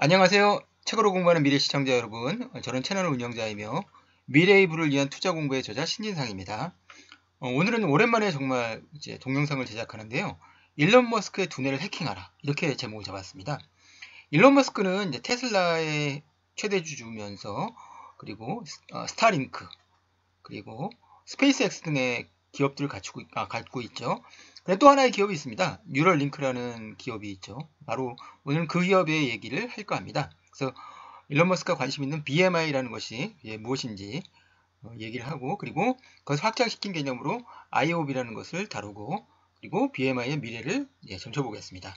안녕하세요. 책으로 공부하는 미래 시청자 여러분. 저는 채널 운영자이며 미래의 부를 위한 투자 공부의 저자 신진상입니다. 오늘은 오랜만에 정말 이제 동영상을 제작하는데요. 일론 머스크의 두뇌를 해킹하라. 이렇게 제목을 잡았습니다. 일론 머스크는 이제 테슬라의 최대 주주면서 그리고 스타링크 그리고 스페이스X 등의 기업들을 갖고 있죠. 근데 또 하나의 기업이 있습니다. 뉴럴링크라는 기업이 있죠. 바로 오늘은 그 기업의 얘기를 할까 합니다. 그래서 일론 머스크가 관심 있는 BMI라는 것이 무엇인지 얘기를 하고, 그리고 그것을 확장시킨 개념으로 IOB라는 것을 다루고, 그리고 BMI의 미래를 점쳐보겠습니다.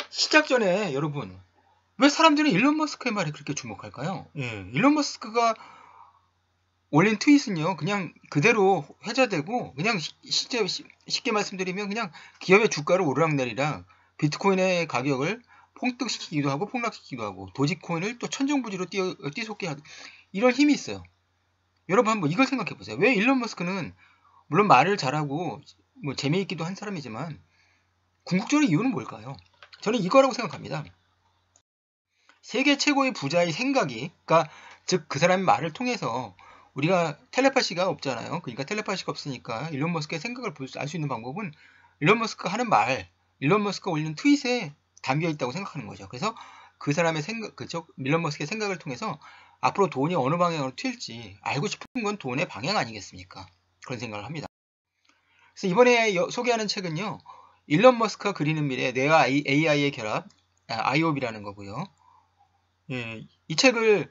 시작 전에 여러분, 왜 사람들은 일론 머스크의 말에 그렇게 주목할까요? 일론 머스크가 올린 트윗은요, 그냥 그대로 회자되고, 그냥 쉽게 말씀드리면 그냥 기업의 주가를 오르락내리락, 비트코인의 가격을 폭등시키기도 하고 폭락시키기도 하고, 도지코인을 또 천정부지로 뛰솟게 하고, 이런 힘이 있어요. 여러분 한번 이걸 생각해 보세요. 왜 일론 머스크는 물론 말을 잘하고 뭐 재미있기도 한 사람이지만 궁극적으로 이유는 뭘까요? 저는 이거라고 생각합니다. 세계 최고의 부자의 생각이, 그러니까 즉 그 사람의 말을 통해서 우리가 텔레파시가 없잖아요. 그러니까 텔레파시가 없으니까 일론 머스크의 생각을 알 수 있는 방법은 일론 머스크가 하는 말, 일론 머스크가 올리는 트윗에 담겨 있다고 생각하는 거죠. 그래서 그 사람의 생각, 그쪽 일론 머스크의 생각을 통해서 앞으로 돈이 어느 방향으로 튈지 알고 싶은 건 돈의 방향 아니겠습니까? 그런 생각을 합니다. 그래서 이번에 소개하는 책은요, 일론 머스크가 그리는 미래, 뇌와 AI의 결합, IOB라는 거고요. 이 책을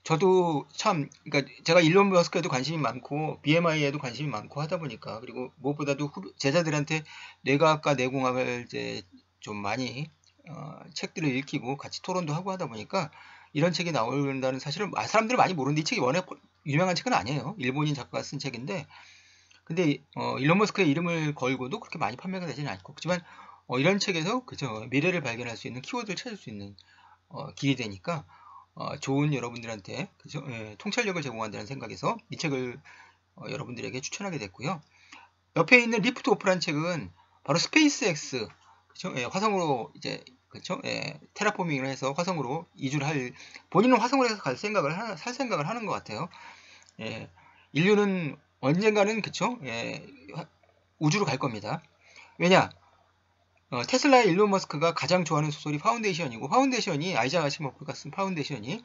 저도 참, 그러니까 제가 일론 머스크에도 관심이 많고 BMI에도 관심이 많고 하다 보니까, 그리고 무엇보다도 제자들한테 뇌과학과 뇌공학을 이제 좀 많이 책들을 읽히고 같이 토론도 하고 하다 보니까 이런 책이 나온다는 사실을 사람들은 많이 모르는데, 이 책이 워낙 유명한 책은 아니에요. 일본인 작가가 쓴 책인데, 근데 일론 머스크의 이름을 걸고도 그렇게 많이 판매가 되지는 않고, 그렇지만 이런 책에서 그죠, 미래를 발견할 수 있는 키워드를 찾을 수 있는 길이 되니까 좋은 여러분들한테 그죠? 통찰력을 제공한다는 생각에서 이 책을 여러분들에게 추천하게 됐고요. 옆에 있는 리프트 오프란 책은 바로 스페이스X, 그죠? 화성으로 이제 그렇죠? 테라포밍을 해서 화성으로 이주를 할, 본인은 화성으로 해서 살 생각을 하는 것 같아요. 인류는 언젠가는 그쵸? 우주로 갈 겁니다. 왜냐? 테슬라의 일론 머스크가 가장 좋아하는 소설이 파운데이션이고, 파운데이션이 아이작 아시모프가 쓴 파운데이션이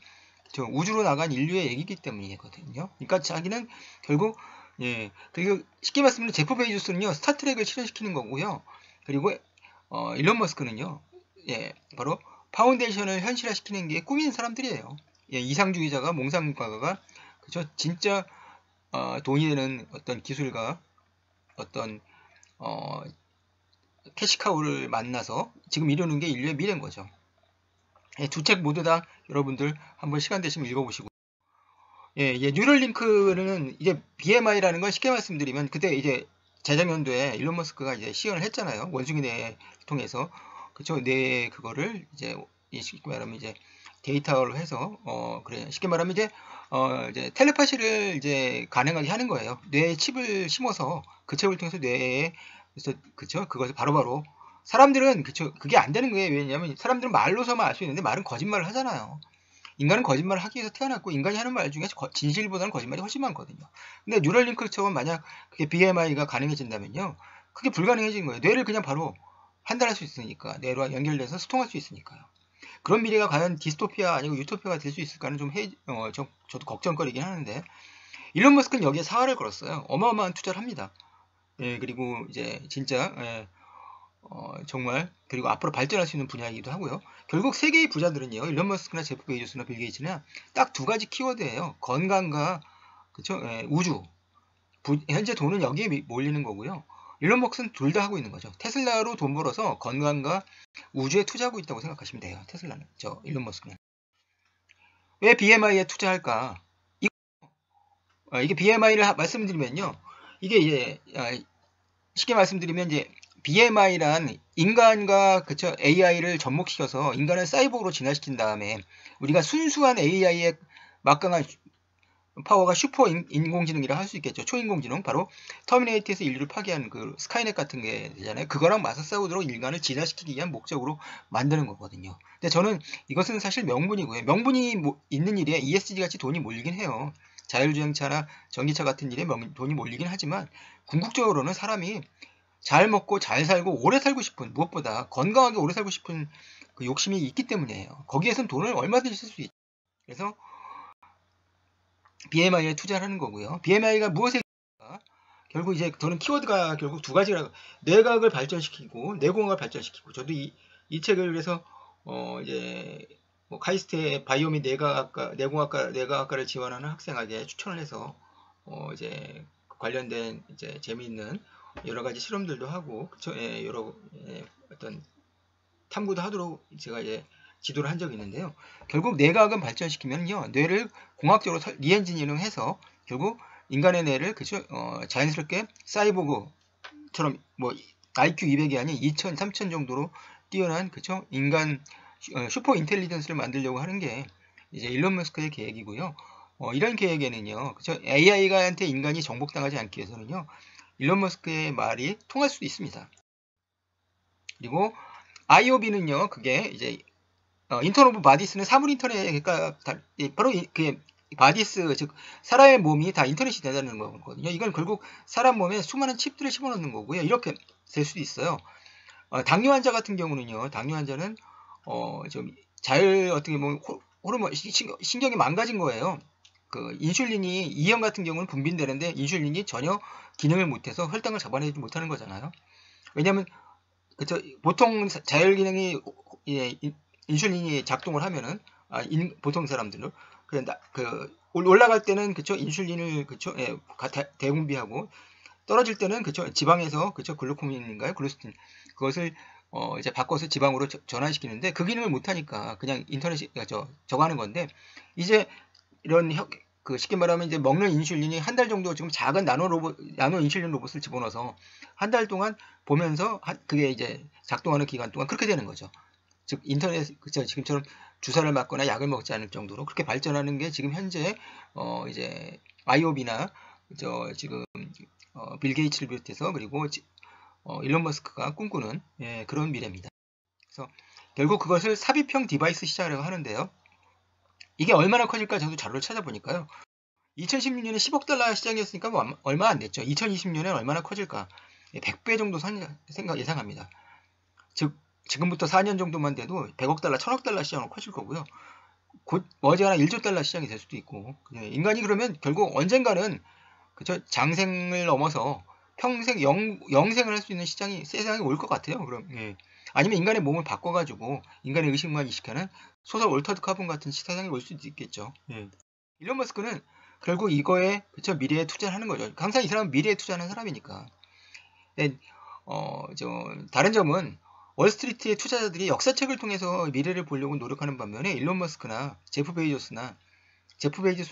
우주로 나간 인류의 얘기이기 때문이거든요. 그러니까 자기는 결국 그리고 쉽게 말씀드리면 제프 베이조스는요, 스타트랙을 실현시키는 거고요. 그리고 일론 머스크는요, 바로 파운데이션을 현실화시키는 게 꿈인 사람들이에요. 이상주의자가, 몽상가가, 그죠? 진짜 돈이 되는 어떤 기술가, 어떤 캐시카우를 만나서 지금 이루는 게 인류의 미래인 거죠. 두 책 모두 다 여러분들 한번 시간 되시면 읽어보시고. 뉴럴링크는 이제 BMI라는 건 쉽게 말씀드리면, 그때 이제 재작년도에 일론 머스크가 이제 시연을 했잖아요. 원숭이 뇌 통해서. 그쵸? 뇌 그거를 이제 쉽게 말하면 이제 데이터로 해서, 그래. 쉽게 말하면 이제 텔레파시를 이제 가능하게 하는 거예요. 뇌에 칩을 심어서 그 칩을 통해서 뇌에, 그래서 그쵸? 그것을 바로바로 사람들은 그쵸? 그게 안 되는 거예요. 왜냐면 사람들은 말로서만 알 수 있는데 말은 거짓말을 하잖아요. 인간은 거짓말을 하기 위해서 태어났고, 인간이 하는 말 중에 진실보다는 거짓말이 훨씬 많거든요. 근데 뉴럴링크처럼 만약 그게 BMI가 가능해진다면요, 그게 불가능해진 거예요. 뇌를 그냥 바로 판단할 수 있으니까, 뇌와 연결돼서 소통할 수 있으니까요. 그런 미래가 과연 디스토피아 아니고 유토피아가 될 수 있을까는 저도 걱정거리긴 하는데, 일론 머스크는 여기에 사활을 걸었어요. 어마어마한 투자를 합니다. 그리고 이제 진짜 정말, 그리고 앞으로 발전할 수 있는 분야이기도 하고요. 결국 세계의 부자들은요, 일론 머스크나 제프 베이조스나 빌 게이츠나 딱 두 가지 키워드예요. 건강과 그쵸? 우주. 현재 돈은 여기에 몰리는 거고요. 일론 머스크는 둘 다 하고 있는 거죠. 테슬라로 돈 벌어서 건강과 우주에 투자하고 있다고 생각하시면 돼요. 테슬라는, 일론 머스크는. 왜 BMI에 투자할까? 이게 BMI를 말씀드리면요, 이게 이제 쉽게 말씀드리면 이제 BMI란 인간과 그쵸, AI를 접목시켜서 인간을 사이보그로 진화시킨 다음에 우리가 순수한 AI의 막강한 파워가 슈퍼 인공지능이라 할 수 있겠죠. 초인공지능. 바로 터미네이터에서 인류를 파괴한 그 스카이넷 같은 게 되잖아요. 그거랑 맞서 싸우도록 인간을 진화시키기 위한 목적으로 만드는 거거든요. 근데 저는 이것은 사실 명분이고요. 명분이 있는 일에 ESG 같이 돈이 몰리긴 해요. 자율주행차나 전기차 같은 일에 돈이 몰리긴 하지만 궁극적으로는 사람이 잘 먹고 잘 살고 오래 살고 싶은, 무엇보다 건강하게 오래 살고 싶은 그 욕심이 있기 때문이에요. 거기에선 돈을 얼마든지 쓸 수 있죠. 그래서 BMI에 투자를 하는 거고요. BMI가 무엇에 결국 이제 저는 키워드가 결국 두 가지라고, 뇌과학을 발전시키고 뇌공학을 발전시키고, 저도 이 책을 그래서 이제 뭐 카이스트의 바이오 및 뇌과학과를 지원하는 학생에게 추천을 해서 이제 관련된 이제 재미있는 여러 가지 실험들도 하고, 그쵸? 예, 여러 어떤 탐구도 하도록 제가 이제 지도를 한 적이 있는데요. 결국 뇌과학은 발전시키면요, 뇌를 공학적으로 리엔지니어링해서 결국 인간의 뇌를 그죠, 자연스럽게 사이보그처럼 뭐 IQ 200이 아닌 2000, 3000 정도로 뛰어난 그죠, 인간 슈퍼 인텔리전스를 만들려고 하는 게 이제 일론 머스크의 계획이고요. 이런 계획에는요, 그죠, AI한테 인간이 정복당하지 않기 위해서는요, 일론 머스크의 말이 통할 수도 있습니다. 그리고 IOB는요, 그게 이제 인턴 오브 바디스는 사물 인터넷, 그러니까 바로 그 바디스, 즉 사람의 몸이 다 인터넷이 된다는 거거든요. 이건 결국 사람 몸에 수많은 칩들을 집어넣는 거고요. 이렇게 될 수도 있어요. 당뇨 환자 같은 경우는요, 당뇨 환자는 좀 어떻게 보면 호르몬 신경이 망가진 거예요. 그 인슐린이 E형 같은 경우는 분비되는데 인슐린이 전혀 기능을 못해서 혈당을 잡아내지 못하는 거잖아요. 왜냐하면 그쵸, 보통 자율 기능이 인슐린이 작동을 하면은 보통 사람들은 올라갈 때는 그쵸, 인슐린을 그쵸, 예, 대분비하고 떨어질 때는 그쵸, 지방에서 그쵸, 글루코민인가요, 글루스틴, 그것을 이제 바꿔서 지방으로 전환시키는데 그 기능을 못 하니까 그냥 인터넷에 저거 하는 건데, 이제 이런 쉽게 말하면 이제 먹는 인슐린이 한 달 정도 지금 작은 나노 인슐린 로봇을 집어넣어서 한 달 동안 보면서 그게 이제 작동하는 기간 동안 그렇게 되는 거죠. 즉 인터넷 그쵸, 지금처럼 주사를 맞거나 약을 먹지 않을 정도로 그렇게 발전하는 게 지금 현재 이제 IOB나 지금 빌 게이츠를 비롯해서 그리고 일론 머스크가 꿈꾸는 그런 미래입니다. 그래서 결국 그것을 삽입형 디바이스 시장이라고 하는데요. 이게 얼마나 커질까 저도 자료를 찾아보니까요. 2016년에 10억 달러 시장이었으니까 뭐 얼마 안 됐죠. 2020년에 얼마나 커질까? 100배 정도 예상합니다. 즉 지금부터 4년 정도만 돼도 100억 달러, 1000억 달러 시장으로 커질 거고요. 곧 머지않아 1조 달러 시장이 될 수도 있고, 인간이 그러면 결국 언젠가는 그쵸, 장생을 넘어서 평생 영생을 할 수 있는 세상이 올 것 같아요. 그럼 아니면 인간의 몸을 바꿔가지고 인간의 의식만 이식하는 소설 올터드 카본 같은 세상이 올 수도 있겠죠. 일론 머스크는 결국 이거에 그쵸, 미래에 투자를 하는 거죠. 항상 이 사람은 미래에 투자하는 사람이니까. 다른 점은 월스트리트의 투자자들이 역사책을 통해서 미래를 보려고 노력하는 반면에 일론 머스크나 제프 베이조스는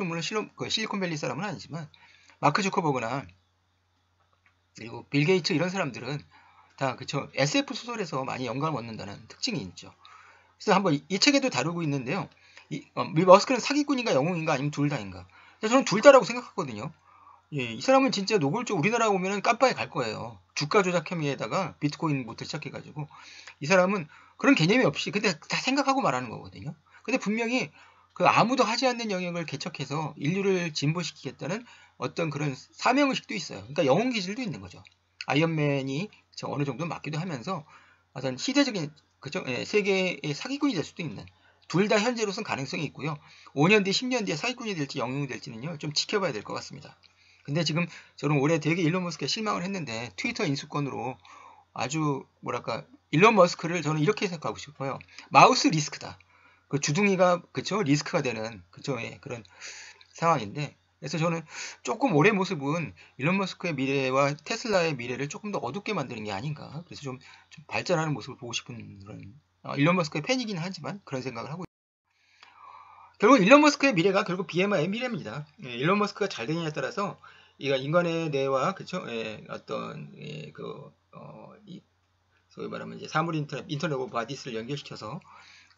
물론 실리콘밸리 사람은 아니지만 마크 주커버그나 그리고 빌 게이츠 이런 사람들은 다 그쵸, SF 소설에서 많이 영감을 얻는다는 특징이 있죠. 그래서 한번 이 책에도 다루고 있는데요. 머스크는 사기꾼인가 영웅인가 아니면 둘 다인가? 저는 둘 다라고 생각하거든요. 이 사람은 진짜 노골적 우리나라 오면은 깜빵에 갈 거예요. 주가 조작 혐의에다가 비트코인부터 시작해가지고 이 사람은 그런 개념이 없이 근데 다 생각하고 말하는 거거든요. 근데 분명히 그 아무도 하지 않는 영역을 개척해서 인류를 진보시키겠다는 어떤 그런 사명의식도 있어요. 그러니까 영웅 기질도 있는 거죠. 아이언맨이 어느 정도 맞기도 하면서 어떤 시대적인 세계의 사기꾼이 될 수도 있는, 둘 다 현재로서는 가능성이 있고요. 5년 뒤, 10년 뒤에 사기꾼이 될지 영웅이 될지는요, 좀 지켜봐야 될 것 같습니다. 근데 지금 저는 올해 되게 일론 머스크에 실망을 했는데 트위터 인수권으로 아주 뭐랄까 일론 머스크를 저는 이렇게 생각하고 싶어요. 마우스 리스크다. 그 주둥이가 그쵸, 리스크가 되는 그쵸, 그런 상황인데, 그래서 저는 조금 올해 모습은 일론 머스크의 미래와 테슬라의 미래를 조금 더 어둡게 만드는 게 아닌가. 그래서 좀 발전하는 모습을 보고 싶은 그런 일론 머스크의 팬이긴 하지만 그런 생각을 하고 있습니다. 결국 일론 머스크의 미래가 결국 BMI의 미래입니다. 일론 머스크가 잘 되느냐에 따라서 인간의 뇌와 그쵸, 어떤 소위 말하면 이제 사물 인터넷 오브 바디스를 연결시켜서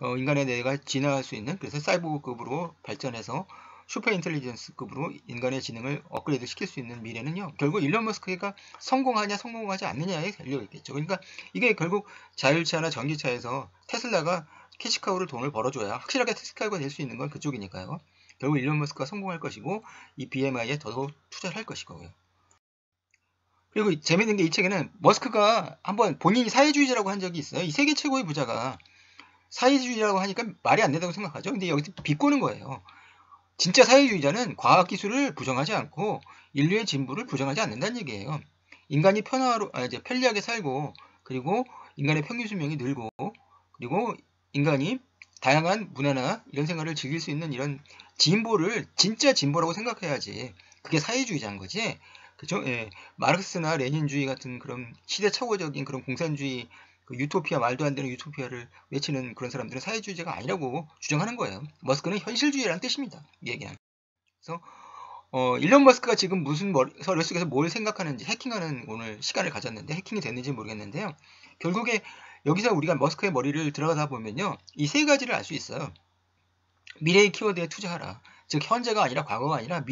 인간의 뇌가 진화할 수 있는, 그래서 사이보그급으로 발전해서 슈퍼 인텔리전스급으로 인간의 지능을 업그레이드 시킬 수 있는 미래는요, 결국 일론 머스크가 성공하냐 성공하지 않느냐에 달려 있겠죠. 그러니까 이게 결국 자율차나 전기차에서 테슬라가 캐시카우를 돈을 벌어줘야 확실하게 캐시카우가 될 수 있는 건 그쪽이니까요. 결국 일론 머스크가 성공할 것이고 이 BMI에 더더욱 투자를 할 것이고요. 그리고 재밌는 게 이 책에는 머스크가 한번 본인이 사회주의자라고 한 적이 있어요. 이 세계 최고의 부자가 사회주의라고 하니까 말이 안 된다고 생각하죠. 근데 여기서 비꼬는 거예요. 진짜 사회주의자는 과학기술을 부정하지 않고 인류의 진보를 부정하지 않는다는 얘기예요. 인간이 이제 편리하게 살고, 그리고 인간의 평균 수명이 늘고, 그리고 인간이 다양한 문화나 이런 생활을 즐길 수 있는 이런 진보를 진짜 진보라고 생각해야지. 그게 사회주의자인 거지. 그죠? 예. 마르크스나 레닌주의 같은 그런 시대착오적인 그런 공산주의, 그 유토피아, 말도 안 되는 유토피아를 외치는 그런 사람들은 사회주의자가 아니라고 주장하는 거예요. 머스크는 현실주의라는 뜻입니다. 이 얘기는. 그래서 일론 머스크가 지금 무슨 머릿속에서 뭘 생각하는지 해킹하는 오늘 시간을 가졌는데, 해킹이 됐는지 모르겠는데요. 결국에 여기서 우리가 머스크의 머리를 들어가다 보면요, 이 세 가지를 알 수 있어요. 미래의 키워드에 투자하라. 즉 현재가 아니라 과거가 아니라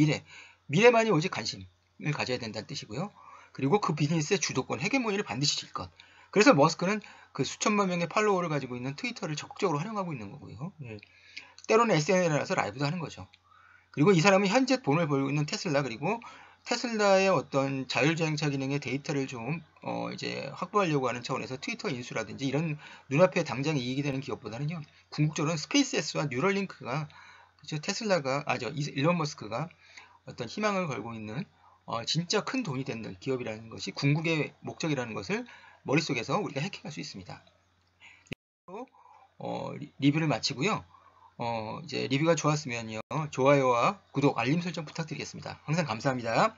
미래만이 오직 관심을 가져야 된다는 뜻이고요. 그리고 그 비즈니스의 주도권, 헤게모니를 반드시 질 것. 그래서 머스크는 그 수천만 명의 팔로워를 가지고 있는 트위터를 적극적으로 활용하고 있는 거고요. 예. 때로는 SNS라서 라이브도 하는 거죠. 그리고 이 사람은 현재 돈을 벌고 있는 테슬라, 그리고 테슬라의 어떤 자율주행차 기능의 데이터를 좀 이제 확보하려고 하는 차원에서 트위터 인수라든지 이런 눈앞에 당장 이익이 되는 기업보다는요, 궁극적으로는 스페이스X와 뉴럴링크가, 그렇죠? 일론 머스크가 어떤 희망을 걸고 있는 진짜 큰 돈이 되는 기업이라는 것이 궁극의 목적이라는 것을 머릿속에서 우리가 해킹할 수 있습니다. 리뷰를 마치고요. 이제 리뷰가 좋았으면요, 좋아요와 구독, 알림 설정 부탁드리겠습니다. 항상 감사합니다.